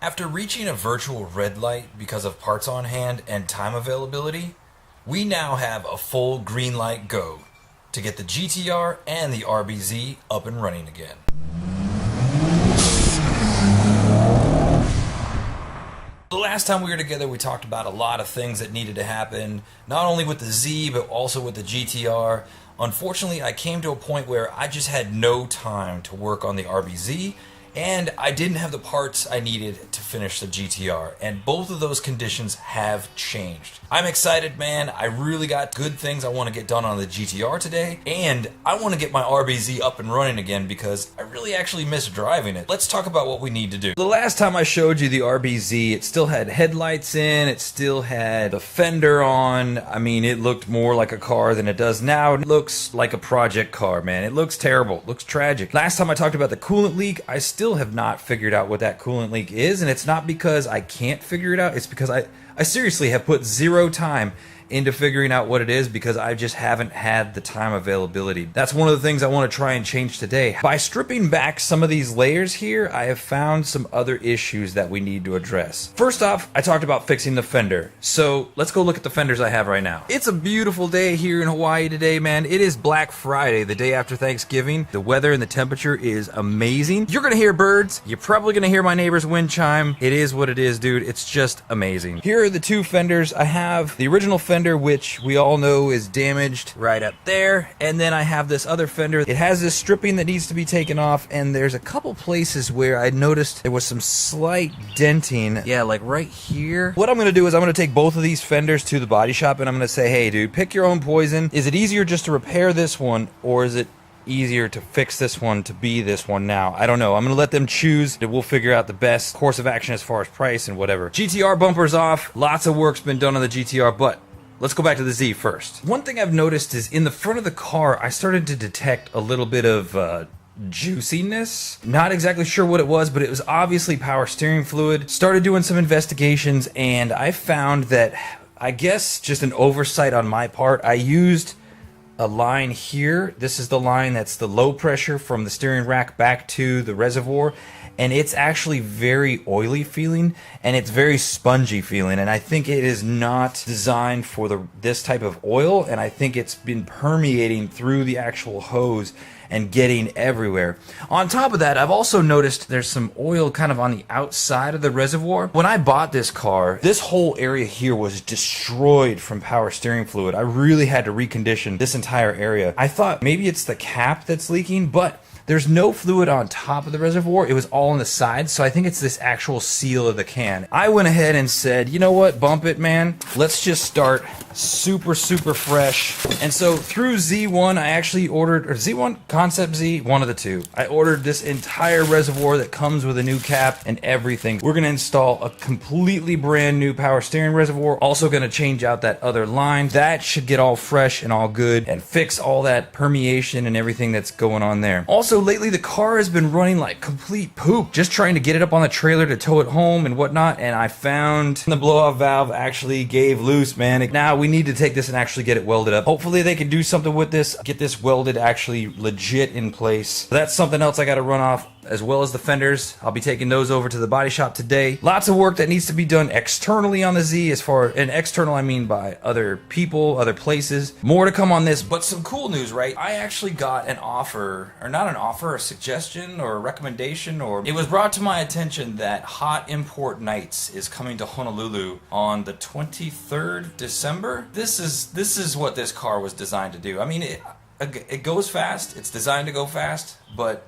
After reaching a virtual red light because of parts on hand and time availability, we now have a full green light go to get the GTR and the RBZ up and running again. The last time we were together, we talked about a lot of things that needed to happen, not only with the Z, but also with the GTR. Unfortunately, I came to a point where I just had no time to work on the RBZ, and I didn't have the parts I needed to finish the GTR, and both of those conditions have changed. I'm excited, man. I really got good things I want to get done on the GTR today, and I want to get my RBZ up and running again because I really actually miss driving it. Let's talk about what we need to do. The last time I showed you the RBZ, it still had headlights in, it still had the fender on. I mean, it looked more like a car than it does now. It looks like a project car, man. It looks terrible. It looks tragic. Last time I talked about the coolant leak, I still have not figured out what that coolant leak is, and it's not because I can't figure it out. It's because I seriously have put zero time into figuring out what it is because I just haven't had the time availability. That's one of the things I want to try and change today. By stripping back some of these layers here, I have found some other issues that we need to address. First off, I talked about fixing the fender. So let's go look at the fenders I have right now. It's a beautiful day here in Hawaii today, man. It is Black Friday, the day after Thanksgiving. The weather and the temperature is amazing. You're gonna hear birds. You're probably gonna hear my neighbor's wind chime. It is what it is, dude. It's just amazing. Here are the two fenders. I have the original fender, which we all know is damaged right up there, and then I have this other fender. It has this stripping that needs to be taken off, and there's a couple places where I noticed there was some slight denting. Yeah, like right here. What I'm gonna do is I'm gonna take both of these fenders to the body shop, and I'm gonna say, hey dude, pick your own poison. Is it easier just to repair this one, or is it easier to fix this one to be this one now? I don't know. I'm gonna let them choose. We'll figure out the best course of action as far as price and whatever. GTR bumper's off. Lots of work's been done on the GTR, but let's go back to the Z first. One thing I've noticed is in the front of the car, I started to detect a little bit of juiciness. Not exactly sure what it was, but it was obviously power steering fluid. Started doing some investigations, and I found that, I guess just an oversight on my part, I used a line here. This is the line that's the low pressure from the steering rack back to the reservoir, and it's actually very oily feeling, and it's very spongy feeling, and I think it is not designed for this type of oil, and I think it's been permeating through the actual hose and getting everywhere. On top of that, I've also noticed there's some oil kind of on the outside of the reservoir. When I bought this car, this whole area here was destroyed from power steering fluid. I really had to recondition this entire area. I thought maybe it's the cap that's leaking, but there's no fluid on top of the reservoir. It was all on the sides, so I think it's this actual seal of the can. I went ahead and said, you know what, bump it, man. Let's just start super fresh. And so through Z1, I actually ordered, or Z1, Concept Z, one of the two. I ordered this entire reservoir that comes with a new cap and everything. We're gonna install a completely brand new power steering reservoir. Also gonna change out that other line. That should get all fresh and all good and fix all that permeation and everything that's going on there. Also, lately the car has been running like complete poop, just trying to get it up on the trailer to tow it home and whatnot, and I found the blow-off valve actually gave loose, man. Now we need to take this and actually get it welded up. Hopefully they can do something with this, get this welded actually legit in place. So that's something else I got to run off, as well as the fenders. I'll be taking those over to the body shop today. Lots of work that needs to be done externally on the Z, and external I mean by other people, other places. More to come on this, but some cool news, right? I actually got an offer, or not an offer, a suggestion or a recommendation, or it was brought to my attention that Hot Import Nights is coming to Honolulu on the 23rd December. This is what this car was designed to do. I mean, it goes fast, it's designed to go fast, but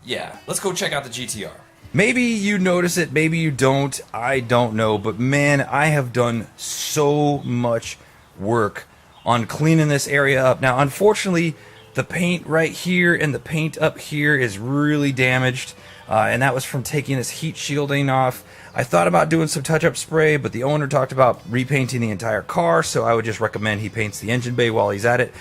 yeah, let's go check out the GTR. Maybe you notice it, maybe you don't, I don't know, but man, I have done so much work on cleaning this area up. Now, unfortunately, the paint right here and the paint up here is really damaged, and that was from taking this heat shielding off. I thought about doing some touch-up spray, but the owner talked about repainting the entire car, so I would just recommend he paints the engine bay while he's at it.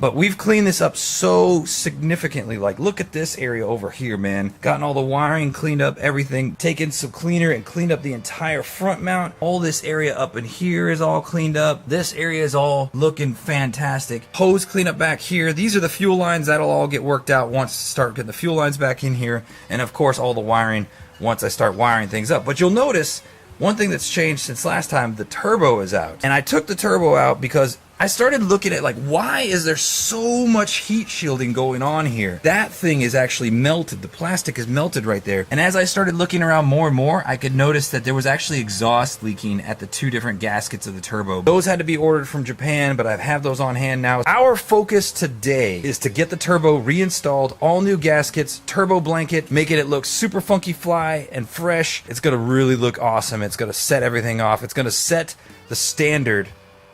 But we've cleaned this up so significantly. Like, look at this area over here, man. Gotten all the wiring cleaned up, everything. Taken some cleaner and cleaned up the entire front mount. All this area up in here is all cleaned up. This area is all looking fantastic. Hose cleanup back here. These are the fuel lines. That'll all get worked out once to start getting the fuel lines back in here. And of course, all the wiring once I start wiring things up. But you'll notice one thing that's changed since last time, the turbo is out. And I took the turbo out because I started looking at, like, why is there so much heat shielding going on here? That thing is actually melted. The plastic is melted right there. And as I started looking around more and more, I could notice that there was actually exhaust leaking at the two different gaskets of the turbo. Those had to be ordered from Japan, but I have those on hand now. Our focus today is to get the turbo reinstalled, all new gaskets, turbo blanket, making it look super funky fly and fresh. It's gonna really look awesome. It's gonna set everything off. It's gonna set the standard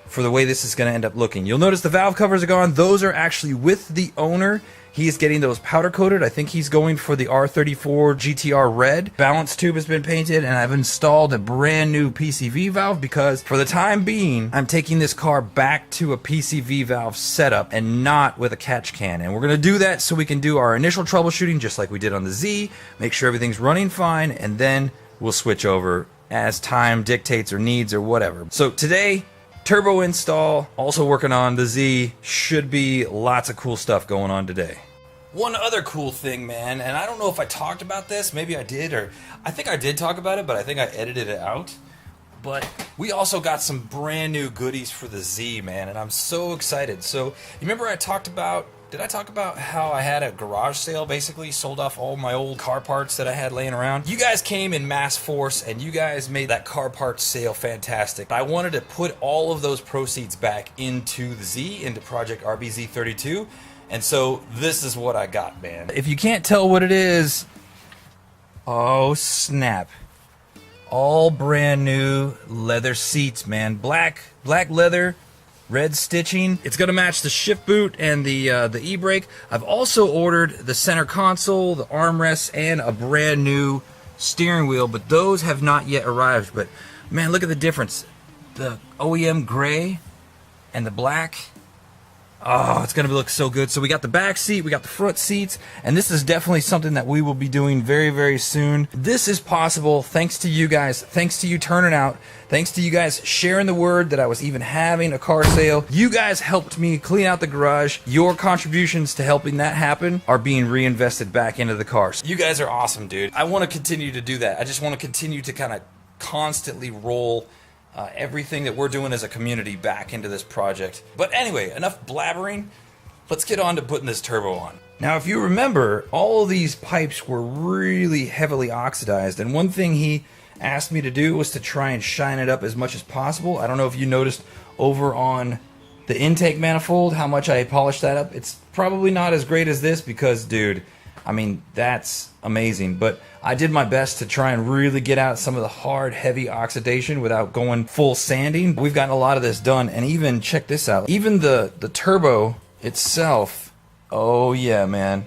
for the way this is going to end up looking. You'll notice the valve covers are gone. Those are actually with the owner. He's getting those powder coated. I think he's going for the R32 GTR red. Balance tube has been painted, and I've installed a brand new PCV valve because for the time being, I'm taking this car back to a PCV valve setup and not with a catch can. And we're going to do that so we can do our initial troubleshooting just like we did on the Z, make sure everything's running fine, and then we'll switch over as time dictates or needs or whatever. So today, turbo install, also working on the Z. Should be lots of cool stuff going on today. One other cool thing, man, and I don't know if I talked about this, maybe I did, or I think I did talk about it, but I think I edited it out. But we also got some brand new goodies for the Z, man, and I'm so excited. So, you remember I talked about, did I talk about how I had a garage sale, basically sold off all my old car parts that I had laying around? You guys came in mass force and you guys made that car parts sale fantastic. I wanted to put all of those proceeds back into the Z, into Project RBZ32, and so this is what I got, man. If you can't tell what it is, oh snap. All brand new leather seats, man. Black leather, red stitching. It's going to match the shift boot and the e-brake. I've also ordered the center console, the armrests, and a brand new steering wheel, but those have not yet arrived. But man, look at the difference. The OEM gray and the black. Oh, it's going to look so good. So we got the back seat, we got the front seats, and this is definitely something that we will be doing very, very soon. This is possible thanks to you guys, thanks to you turning out, thanks to you guys sharing the word that I was even having a car sale. You guys helped me clean out the garage. Your contributions to helping that happen are being reinvested back into the cars. You guys are awesome, dude. I want to continue to do that. I just want to continue to kind of constantly roll everything that we're doing as a community back into this project. But anyway, enough blabbering. Let's get on to putting this turbo on. Now, if you remember, all of these pipes were really heavily oxidized, and one thing he asked me to do was to try and shine it up as much as possible. I don't know if you noticed over on the intake manifold how much I polished that up. It's probably not as great as this because, dude, I mean, that's amazing. But I did my best to try and really get out some of the hard, heavy oxidation without going full sanding. We've gotten a lot of this done, and even, check this out, even the turbo itself, oh yeah, man.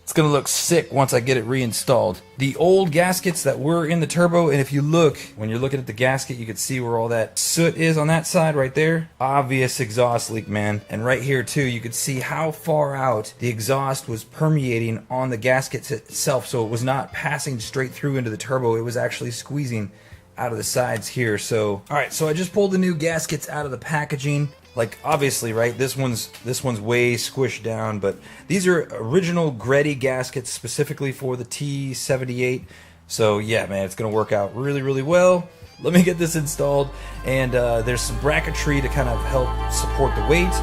It's going to look sick once I get it reinstalled. The old gaskets that were in the turbo, and if you look, when you're looking at the gasket, you can see where all that soot is on that side right there. Obvious exhaust leak, man. And right here too, you could see how far out the exhaust was permeating on the gasket itself, so it was not passing straight through into the turbo. It was actually squeezing out of the sides here. So, alright, so I just pulled the new gaskets out of the packaging. Like, obviously, right, this one's way squished down, but these are original Greddy gaskets specifically for the T78. So yeah, man, it's gonna work out really, really well. Let me get this installed, and there's some bracketry to kind of help support the weight,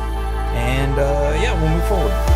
and yeah, we'll move forward.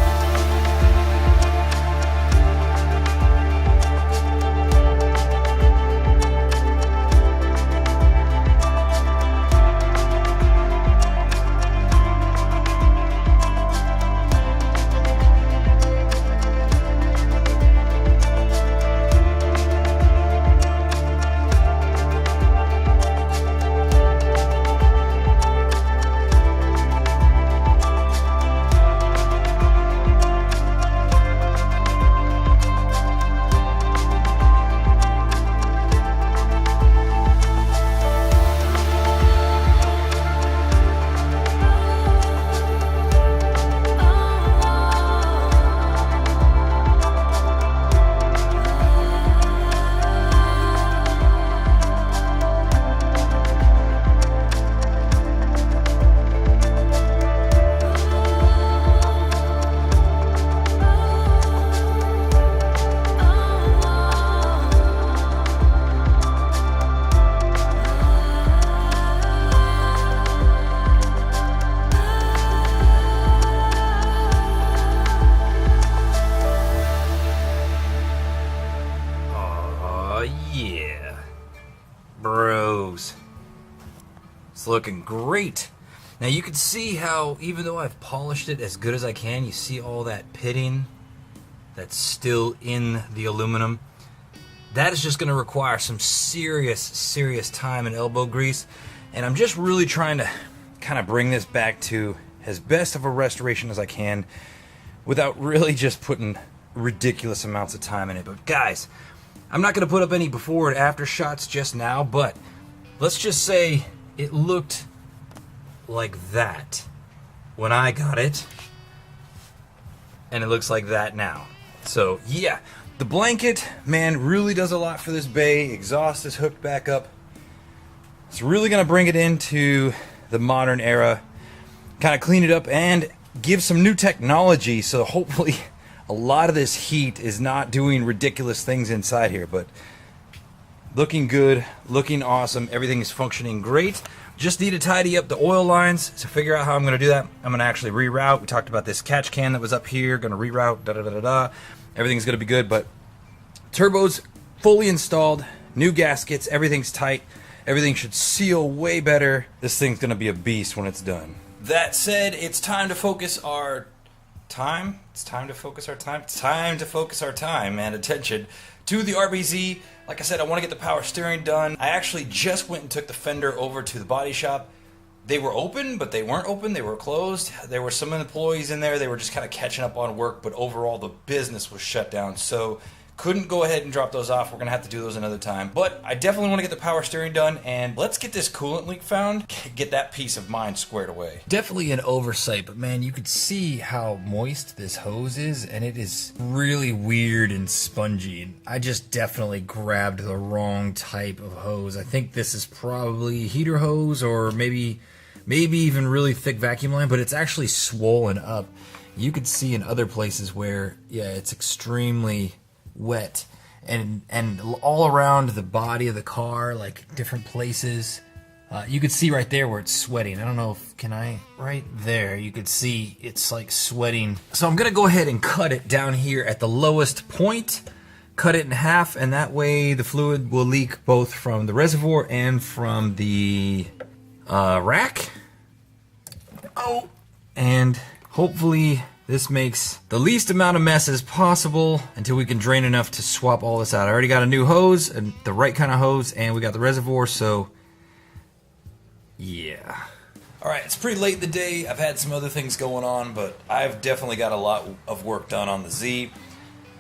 yeah. Bros. It's looking great. Now you can see how, even though I've polished it as good as I can, you see all that pitting that's still in the aluminum. That is just going to require some serious time and elbow grease. And I'm just really trying to kind of bring this back to as best of a restoration as I can without really just putting ridiculous amounts of time in it. But guys, I'm not going to put up any before and after shots just now, but let's just say it looked like that when I got it, and it looks like that now. So yeah, the blanket, man, really does a lot for this bay. Exhaust is hooked back up. It's really going to bring it into the modern era, kind of clean it up and give some new technology, so hopefully a lot of this heat is not doing ridiculous things inside here. But looking good, looking awesome, everything is functioning great. Just need to tidy up the oil lines to figure out how I'm going to do that. I'm going to actually reroute. We talked about this catch can that was up here, going to reroute, da-da-da-da-da. Everything's going to be good, but turbo's fully installed, new gaskets, everything's tight. Everything should seal way better. This thing's going to be a beast when it's done. That said, it's time to focus our time. It's time to focus our time. It's time to focus our time and attention to the RBZ. Like I said, I want to get the power steering done. I actually just went and took the fender over to the body shop. They were open, but they weren't open. They were closed. There were some employees in there. They were just kind of catching up on work, but overall the business was shut down. So couldn't go ahead and drop those off. We're going to have to do those another time. But I definitely want to get the power steering done, and let's get this coolant leak found, get that peace of mind squared away. Definitely an oversight, but man, you could see how moist this hose is, and it is really weird and spongy. I just definitely grabbed the wrong type of hose. I think this is probably heater hose or maybe even really thick vacuum line, but it's actually swollen up. You could see in other places where, yeah, it's extremely wet, and all around the body of the car, like different places. You could see right there where it's sweating. I don't know if, right there, you could see it's like sweating. So I'm gonna go ahead and cut it down here at the lowest point, cut it in half, and that way the fluid will leak both from the reservoir and from the rack. Oh, and hopefully this makes the least amount of mess as possible until we can drain enough to swap all this out. I already got a new hose, and the right kind of hose, and we got the reservoir, so yeah. Alright, it's pretty late in the day. I've had some other things going on, but I've definitely got a lot of work done on the Z.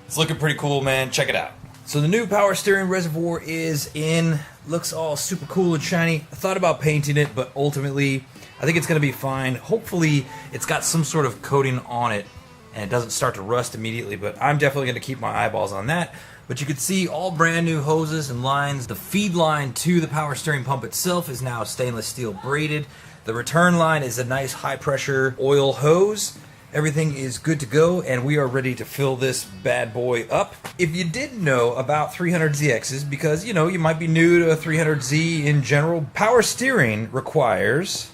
It's looking pretty cool, man. Check it out. So the new power steering reservoir is in. Looks all super cool and shiny. I thought about painting it, but ultimately I think it's going to be fine. Hopefully it's got some sort of coating on it and it doesn't start to rust immediately, but I'm definitely going to keep my eyeballs on that. But you can see all brand new hoses and lines. The feed line to the power steering pump itself is now stainless steel braided. The return line is a nice high pressure oil hose. Everything is good to go, and we are ready to fill this bad boy up. If you didn't know about 300ZXs, because you might be new to a 300Z in general, power steering requires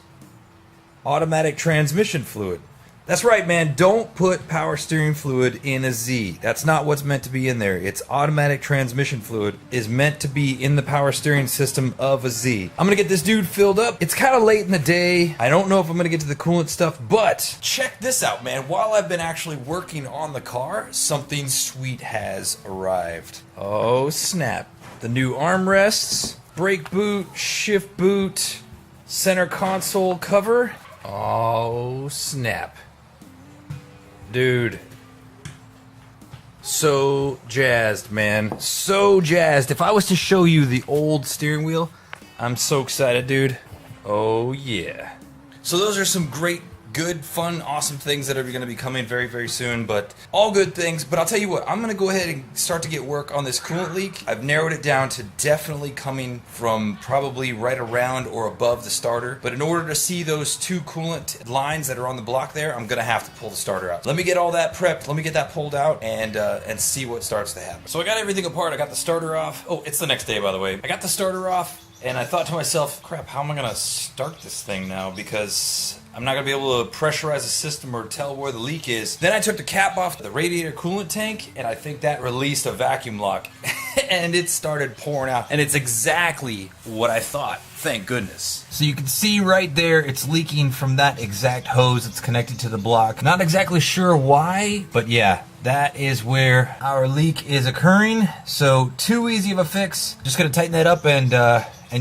automatic transmission fluid. That's right, man. Don't put power steering fluid in a Z. That's not what's meant to be in there. It's automatic transmission fluid is meant to be in the power steering system of a Z. I'm gonna get this dude filled up. It's kind of late in the day. I don't know if I'm gonna get to the coolant stuff, but check this out, man. While I've been actually working on the car, something sweet has arrived. Oh, snap. The new armrests, brake boot, shift boot, center console cover. Oh, snap. Dude, so jazzed, man. So jazzed. If I was to show you the old steering wheel, I'm so excited, dude. Oh, yeah. So those are some great, good, fun, awesome things that are going to be coming very, very soon, but all good things. But I'll tell you what, I'm going to go ahead and start to get work on this coolant leak. I've narrowed it down to definitely coming from probably right around or above the starter. But in order to see those two coolant lines that are on the block there, I'm going to have to pull the starter out. Let me get all that prepped. Let me get that pulled out and see what starts to happen. So I got everything apart. I got the starter off. Oh, it's the next day, by the way. I got the starter off, and I thought to myself, crap, how am I going to start this thing now? Because I'm not going to be able to pressurize the system or tell where the leak is. Then I took the cap off the radiator coolant tank, and I think that released a vacuum lock. and it started pouring out, and it's exactly what I thought. Thank goodness. So you can see right there, it's leaking from that exact hose that's connected to the block. Not exactly sure why, but yeah, that is where our leak is occurring. So too easy of a fix. Just gonna tighten that up, and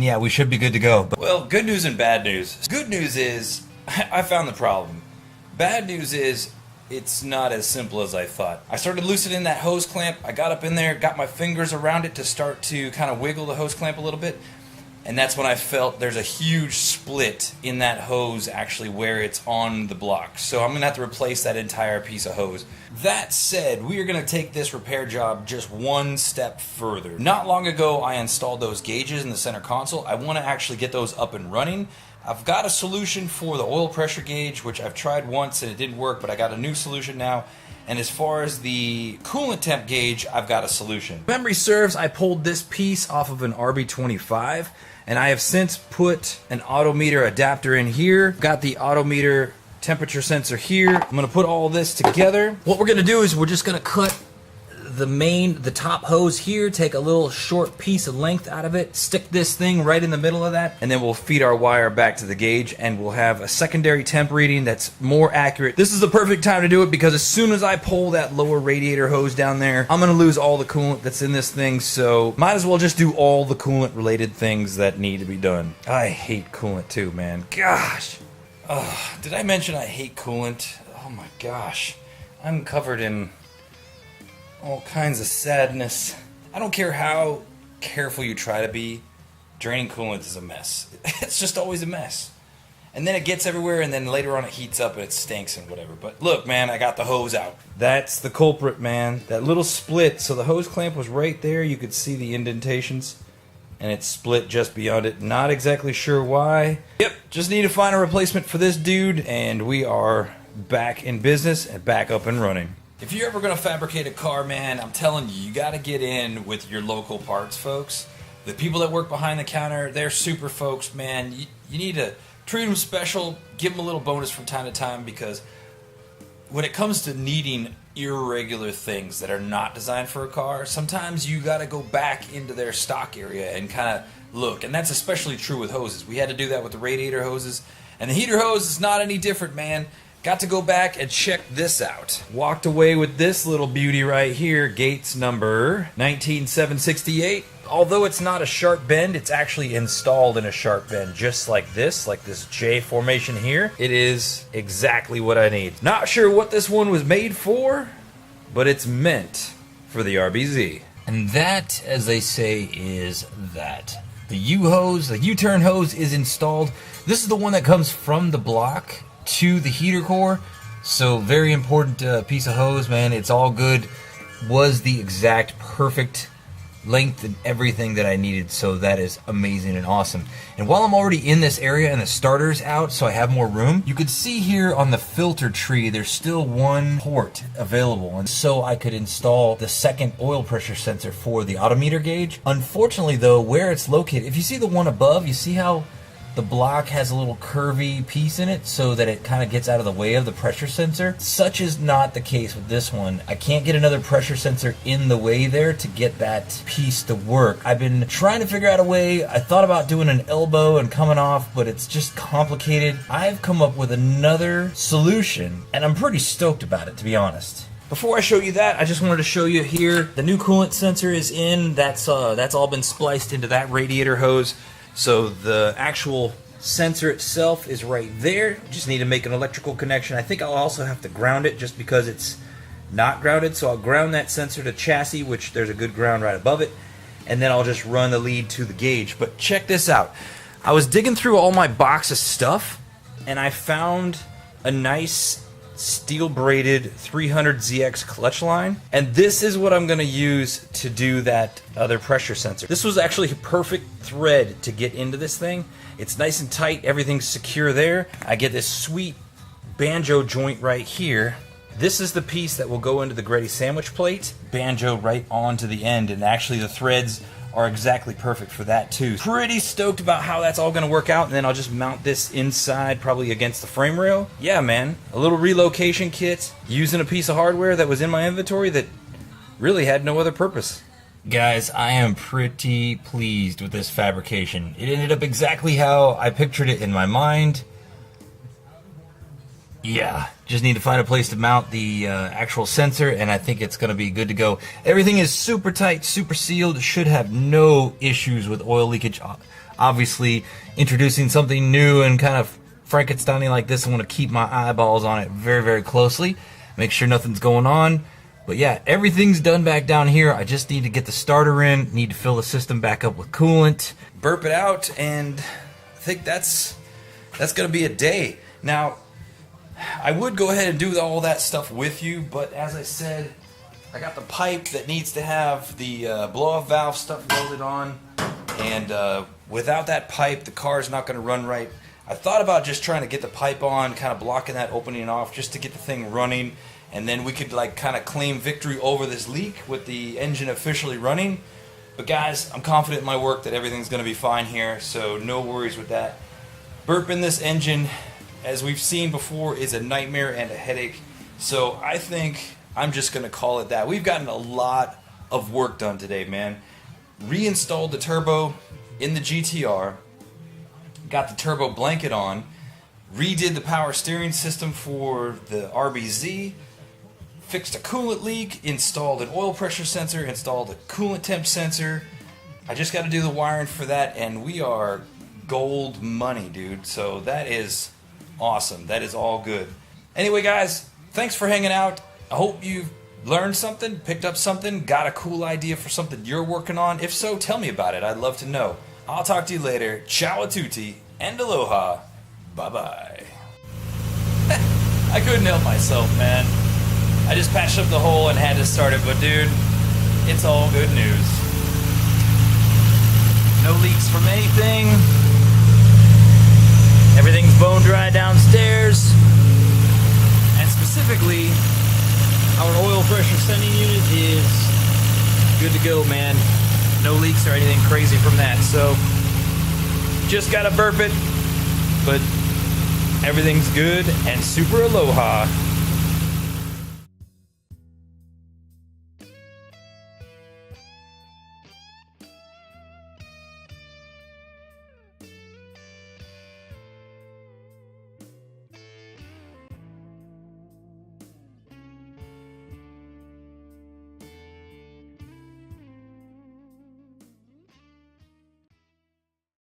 yeah, we should be good to go. But, well, good news and bad news. Good news is I found the problem. Bad news is it's not as simple as I thought. I started loosening that hose clamp. I got up in there, got my fingers around it to start to kind of wiggle the hose clamp a little bit. And that's when I felt there's a huge split in that hose actually where it's on the block. So I'm going to have to replace that entire piece of hose. That said, we are going to take this repair job just one step further. Not long ago, I installed those gauges in the center console. I want to actually get those up and running. I've got a solution for the oil pressure gauge, which I've tried once and it didn't work, but I got a new solution now. And as far as the coolant temp gauge, I've got a solution. Memory serves, I pulled this piece off of an RB25, and I have since put an autometer adapter in here. Got the autometer temperature sensor here. I'm gonna put all this together. What we're gonna do is we're just gonna cut the top hose here, take a little short piece of length out of it, stick this thing right in the middle of that, and then we'll feed our wire back to the gauge, and we'll have a secondary temp reading that's more accurate. This is the perfect time to do it because as soon as I pull that lower radiator hose down there, I'm gonna lose all the coolant that's in this thing, so might as well just do all the coolant related things that need to be done. I hate coolant too, man. Gosh. Did I mention I hate coolant? Oh my gosh. I'm covered in all kinds of sadness. I don't care how careful you try to be, draining coolant is a mess. It's just always a mess. And then it gets everywhere, and then later on it heats up and it stinks and whatever. But look, man, I got the hose out. That's the culprit, man. That little split. So the hose clamp was right there. You could see the indentations. And it split just beyond it. Not exactly sure why. Yep, just need to find a replacement for this dude, and we are back in business and back up and running. If you're ever going to fabricate a car, man, I'm telling you, you got to get in with your local parts folks. The people that work behind the counter, they're super folks, man. You need to treat them special, give them a little bonus from time to time, because when it comes to needing irregular things that are not designed for a car, sometimes you got to go back into their stock area and kind of look. And that's especially true with hoses. We had to do that with the radiator hoses. And the heater hose is not any different, man. Got to go back and check this out. Walked away with this little beauty right here, Gates number 19768. Although it's not a sharp bend, it's actually installed in a sharp bend, just like this J formation here. It is exactly what I need. Not sure what this one was made for, but it's meant for the RBZ. And that, as they say, is that. The U-hose, the U-turn hose is installed. This is the one that comes from the block to the heater core, so very important piece of hose, man. It's all good. Was the exact perfect length and everything that I needed, so that is amazing and awesome. And while I'm already in this area and the starter's out so I have more room, you could see here on the filter tree there's still one port available, and so I could install the second oil pressure sensor for the autometer gauge. Unfortunately though, where it's located, if you see the one above, you see how the block has a little curvy piece in it so that it kind of gets out of the way of the pressure sensor. Such is not the case with this one. I can't get another pressure sensor in the way there to get that piece to work. I've been trying to figure out a way. I thought about doing an elbow and coming off, but it's just complicated. I've come up with another solution, and I'm pretty stoked about it, to be honest. Before I show you that, I just wanted to show you here, the new coolant sensor is in. That's all been spliced into that radiator hose. So the actual sensor itself is right there. Just need to make an electrical connection. I think I'll also have to ground it just because it's not grounded. So I'll ground that sensor to chassis, which there's a good ground right above it. And then I'll just run the lead to the gauge. But check this out. I was digging through all my box of stuff, and I found a nice steel braided 300ZX clutch line, and this is what I'm going to use to do that other pressure sensor. This was actually a perfect thread to get into this thing. It's nice and tight, everything's secure there. I get this sweet banjo joint right here. This is the piece that will go into the Greddy sandwich plate. Banjo right onto the end, and actually the threads are exactly perfect for that too. Pretty stoked about how that's all gonna work out, and then I'll just mount this inside, probably against the frame rail. Yeah, man, a little relocation kit, using a piece of hardware that was in my inventory that really had no other purpose. Guys, I am pretty pleased with this fabrication. It ended up exactly how I pictured it in my mind. Yeah, just need to find a place to mount the actual sensor, and I think it's going to be good to go. Everything is super tight, super sealed. Should have no issues with oil leakage. Obviously, introducing something new and kind of Frankenstein-y like this, I want to keep my eyeballs on it very, very closely. Make sure nothing's going on. But yeah, everything's done back down here. I just need to get the starter in, need to fill the system back up with coolant, burp it out, and I think that's going to be a day. Now, I would go ahead and do all that stuff with you, but as I said, I got the pipe that needs to have the blow-off valve stuff welded on, and without that pipe, the car's not going to run right. I thought about just trying to get the pipe on, kind of blocking that opening off, just to get the thing running, and then we could like kind of claim victory over this leak with the engine officially running. But guys, I'm confident in my work that everything's going to be fine here, so no worries with that. Burping this engine, as we've seen before, is a nightmare and a headache, so I think I'm just going to call it that. We've gotten a lot of work done today, man. Reinstalled the turbo in the GTR, got the turbo blanket on, redid the power steering system for the RBZ, fixed a coolant leak, installed an oil pressure sensor, installed a coolant temp sensor. I just got to do the wiring for that, and we are gold money, dude. So that is awesome. That is all good. Anyway, guys, thanks for hanging out. I hope you've learned something, picked up something, got a cool idea for something you're working on. If so, tell me about it. I'd love to know. I'll talk to you later. Ciao a tutti and aloha. Bye-bye. I couldn't help myself, man. I just patched up the hole and had to start it, but dude, it's all good news. No leaks from anything. Everything's bone dry downstairs. And specifically, our oil pressure sending unit is good to go, man. No leaks or anything crazy from that. So, just gotta burp it, but everything's good and super aloha.